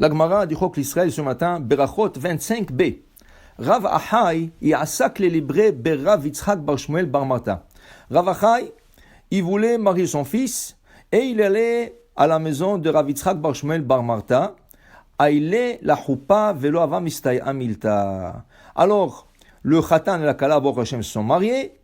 La Gemara du Chok l'Israël ce matin, Berachot 25b. Rav Achai, Yasak les librés Berav Yitzhak bar Shmuel bar Marta. Rav Achai, il voulait marier son fils et il allait à la maison de Rav Yitzhak bar Shmuel bar Marta. Aïle la choupa velo ava mistay amilta. Alors, le Khatan et la Kala Baruch Hashem se sont mariés,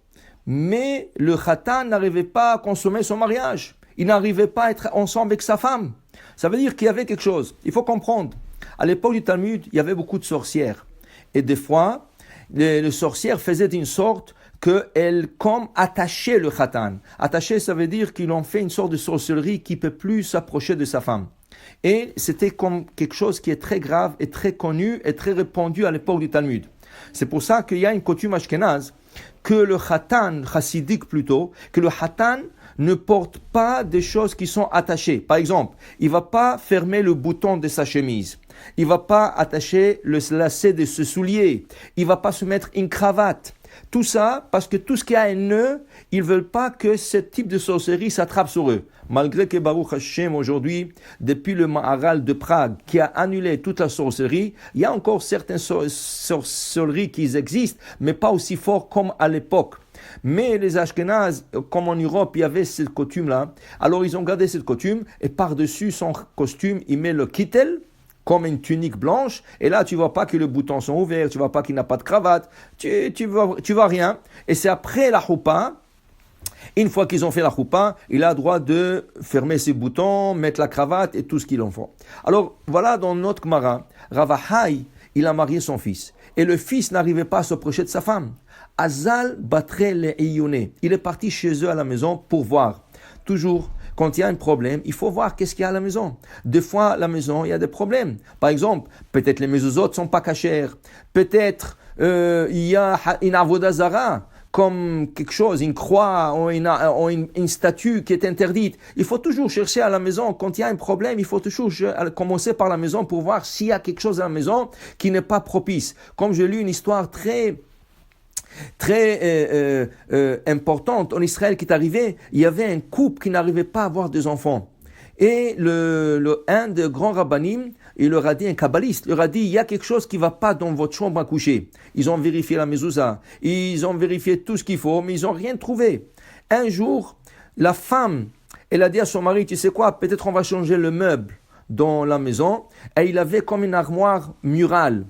mais le Khatan n'arrivait pas à consommer son mariage. Il n'arrivait pas à être ensemble avec sa femme. Ça veut dire qu'il y avait quelque chose. Il faut comprendre. À l'époque du Talmud, il y avait beaucoup de sorcières. Et des fois, les sorcières faisaient une sorte qu'elles comme attachaient le Khatan. Attacher, ça veut dire qu'ils ont fait une sorte de sorcellerie qui ne peut plus s'approcher de sa femme. Et c'était comme quelque chose qui est très grave et très connu et très répandu à l'époque du Talmud. C'est pour ça qu'il y a une coutume ashkénaze que le Khatan, chassidique plutôt, que le Khatan ne porte pas des choses qui sont attachées. Par exemple, il ne va pas fermer le bouton de sa chemise. Il ne va pas attacher le lacet de ce soulier. Il ne va pas se mettre une cravate. Tout ça parce que tout ce qui a un nœud, ils ne veulent pas que ce type de sorcellerie s'attrape sur eux. Malgré que Baruch Hashem aujourd'hui, depuis le Maharal de Prague qui a annulé toute la sorcellerie, il y a encore certaines sorcelleries qui existent, mais pas aussi fort comme à l'époque. Mais les Ashkénazes, comme en Europe, il y avait cette coutume-là. Alors ils ont gardé cette coutume et par-dessus son costume, il met le kittel, comme une tunique blanche, et là tu vois pas que les boutons sont ouverts, tu vois pas qu'il n'a pas de cravate, tu vois rien. Et c'est après la choupa, une fois qu'ils ont fait la choupa, il a le droit de fermer ses boutons, mettre la cravate et tout ce qu'il en faut. Alors voilà dans notre Gemara, Rav Achai, il a marié son fils, et le fils n'arrivait pas à s'approcher de sa femme. Azal batre le eyone. Il est parti chez eux à la maison pour voir. Toujours, quand il y a un problème, il faut voir qu'est-ce qu'il y a à la maison. Des fois, à la maison, il y a des problèmes. Par exemple, peut-être les mezuzot ne sont pas cachères. Peut-être il y a une avoda zara, comme quelque chose, une croix ou une statue qui est interdite. Il faut toujours chercher à la maison. Quand il y a un problème, il faut toujours commencer par la maison pour voir s'il y a quelque chose à la maison qui n'est pas propice. Comme j'ai lu une histoire très importante en Israël qui est arrivée, il y avait un couple qui n'arrivait pas à avoir des enfants. Et un des grands rabbanim, il leur a dit, un kabbaliste, leur a dit, il y a quelque chose qui ne va pas dans votre chambre à coucher. Ils ont vérifié la mezouza, ils ont vérifié tout ce qu'il faut, mais ils n'ont rien trouvé. Un jour, la femme, elle a dit à son mari, tu sais quoi, peut-être on va changer le meuble dans la maison. Et il avait comme une armoire murale.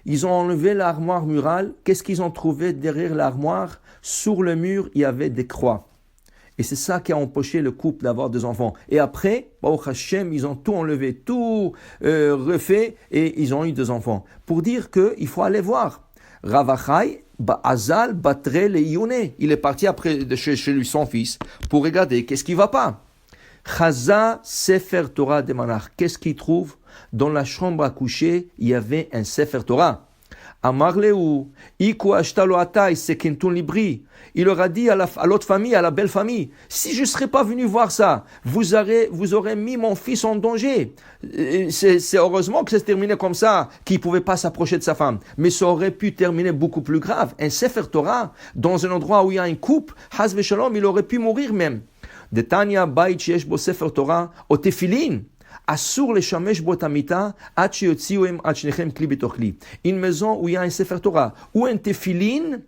Ils ont enlevé l'armoire murale. Qu'est-ce qu'ils ont trouvé derrière l'armoire? Sur le mur, il y avait des croix. Et c'est ça qui a empêché le couple d'avoir des enfants. Et après, Baruch Hashem, ils ont tout enlevé, tout refait, et ils ont eu des enfants. Pour dire qu'il faut aller voir. Rav Achai, Azal, Batre, Leyone. Il est parti après de chez lui, son fils, pour regarder qu'est-ce qui ne va pas. Chaza Sefer Torah de Manach. Qu'est-ce qu'il trouve? Dans la chambre à coucher, il y avait un Sefer Torah. Amarleu, Iku Ashtalo Atai, Sekentun Libri. Il leur a dit à l'autre famille, à la belle famille, si je ne serais pas venu voir ça, vous aurez mis mon fils en danger. C'est heureusement que c'est terminé comme ça, qu'il ne pouvait pas s'approcher de sa femme. Mais ça aurait pu terminer beaucoup plus grave. Un Sefer Torah, dans un endroit où il y a un couple, Haz Veshalom, il aurait pu mourir même. De Tanya, Bait, Sheesh Bo Sefer Torah, au Tefilin. Asur le shamesh botamita, at yotziuem at shnechem kli betoch kli. Une maison où il y a un Sefer Torah, ou un Tefilin,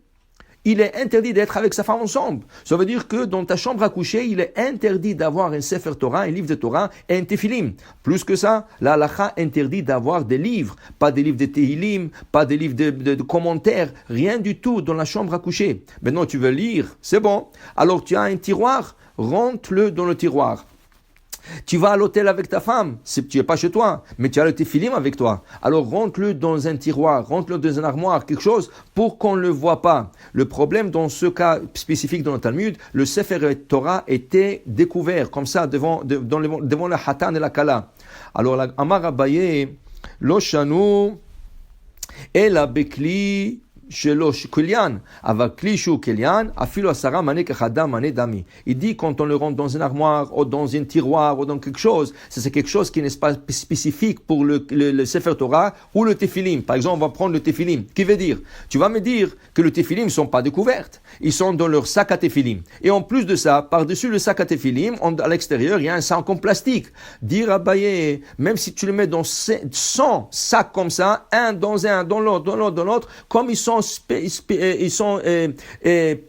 il est interdit d'être avec sa femme ensemble. Ça veut dire que dans ta chambre à coucher, il est interdit d'avoir un Sefer Torah, un livre de Torah et un Tefilim. Plus que ça, la halakha interdit d'avoir des livres, pas des livres de Tehilim, pas des livres de commentaires, rien du tout dans la chambre à coucher. Maintenant, tu veux lire, c'est bon. Alors tu as un tiroir, rentre-le dans le tiroir. Tu vas à l'hôtel avec ta femme, tu n'es pas chez toi, mais tu as le Tefilim avec toi. Alors rentre-le dans un tiroir, rentre-le dans une armoire, quelque chose pour qu'on ne le voit pas. Le problème dans ce cas spécifique dans le Talmud, le Sefer Torah était découvert comme ça devant la Hatan et la Kala. Alors la Amar Abaye, Lo Shanu, Ela Bekli, shelo kulyan, aval kli shu kulyan, afilo asara mane kachada mane dami. Il dit quand on le rentre dans une armoire ou dans un tiroir ou dans quelque chose, c'est quelque chose qui n'est pas spécifique pour le Sefer Torah ou le Tephilim. Par exemple, on va prendre le Tephilim. Qui veut dire, tu vas me dire que le Tephilim ne sont pas découvertes. Ils sont dans leur sac à Tephilim. Et en plus de ça, par-dessus le sac à Tephilim, à l'extérieur, il y a un sac en plastique. Dire Abaye, même si tu le mets dans 100 sacs comme ça, un, dans l'autre, dans l'autre, comme ils sont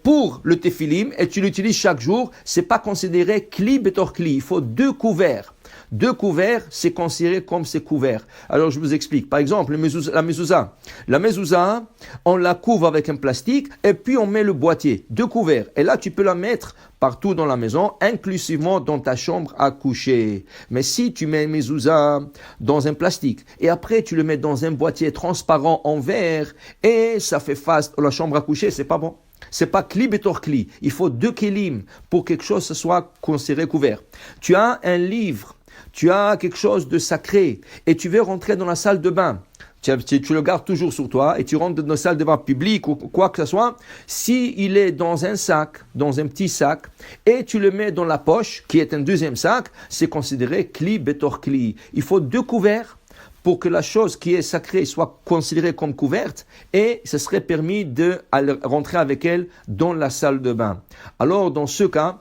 pour le Tephilim et tu l'utilises chaque jour, c'est pas considéré kli betor kli. Il faut 2 couverts. 2 couverts, c'est considéré comme c'est couvert. Alors, je vous explique. Par exemple, la mezouza. La mezouza, on la couvre avec un plastique et puis on met le boîtier. 2 couverts. Et là, tu peux la mettre partout dans la maison, inclusivement dans ta chambre à coucher. Mais si tu mets une mezouza dans un plastique et après tu le mets dans un boîtier transparent en verre et ça fait face à la chambre à coucher, c'est pas bon. C'est pas kli betor kli. Il faut 2 kelim pour que quelque chose soit considéré couvert. Tu as un livre. Tu as quelque chose de sacré et tu veux rentrer dans la salle de bain. Tu le gardes toujours sur toi et tu rentres dans une salle de bain publique ou quoi que ce soit. Si il est dans un sac, dans un petit sac, et tu le mets dans la poche, qui est un deuxième sac, c'est considéré kli betor kli. Il faut 2 couverts pour que la chose qui est sacrée soit considérée comme couverte et ce serait permis de rentrer avec elle dans la salle de bain. Alors, dans ce cas,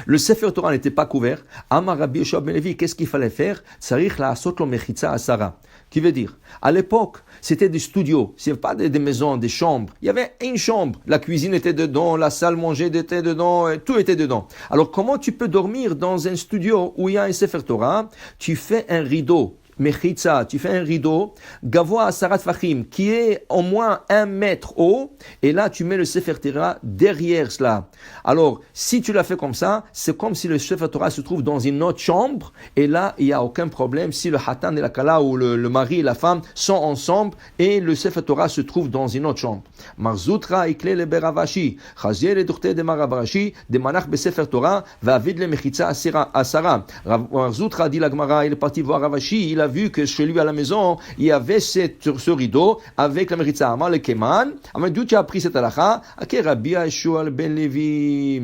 le Sefer Torah n'était pas couvert. Amar Rabbi Yoshua ben Levi, qu'est-ce qu'il fallait faire? Tzarich la'asot lo mechitza asara. Qui veut dire, à l'époque, c'était des studios, ce n'était pas des maisons, des chambres. Il y avait une chambre, la cuisine était dedans, la salle manger était dedans, tout était dedans. Alors comment tu peux dormir dans un studio où il y a un Sefer Torah? Tu fais un rideau. Mechitza, tu fais un rideau, gavoa asarat fachim, qui est au moins 1 mètre haut, et là tu mets le Sefer Torah derrière cela. Alors, si tu l'as fait comme ça, c'est comme si le Sefer Torah se trouve dans une autre chambre, et là, il n'y a aucun problème si le Hatan et la Kala, ou le mari et la femme sont ensemble, et le Sefer Torah se trouve dans une autre chambre. Marzoutra ikle le beravashi, chazier le dourte de maravashi, de manach be Sefer Torah, va vid le mechitza asara. Marzoutra dit la Gemara, il est parti voir Ravashi, il a vu que chez lui à la maison, il y avait ce rideau avec la mechitza. Amar le keman, d'où tu as appris cette halakha? Ake Rabbi Yoshua ben Levi.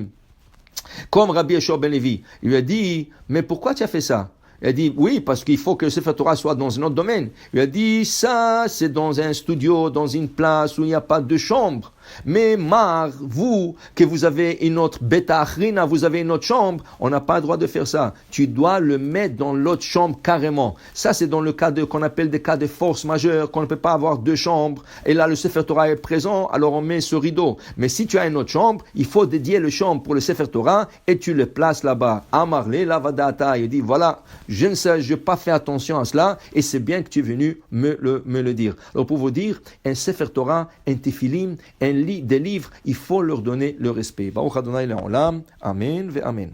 Comme Rabbi Yoshua ben Levi, il lui a dit, mais pourquoi tu as fait ça? Il a dit, oui, parce qu'il faut que le Sefer Torah soit dans un autre domaine. Il a dit, ça, c'est dans un studio, dans une place où il n'y a pas de chambre. Mais vous, que vous avez une autre beta achrina, vous avez une autre chambre, on n'a pas le droit de faire ça. Tu dois le mettre dans l'autre chambre carrément. Ça, c'est dans le cas qu'on appelle des cas de force majeure, qu'on ne peut pas avoir 2 chambres. Et là, le Sefer Torah est présent, alors on met ce rideau. Mais si tu as une autre chambre, il faut dédier le chambre pour le Sefer Torah et tu le places là-bas. Amarle lavadata. Il dit, voilà, je n'ai pas fait attention à cela et c'est bien que tu es venu me le dire. Alors pour vous dire, un Sefer Torah, un Tephilim, des livres, il faut leur donner le respect. Baruch Adonai Le'olam. Amen ve Amen.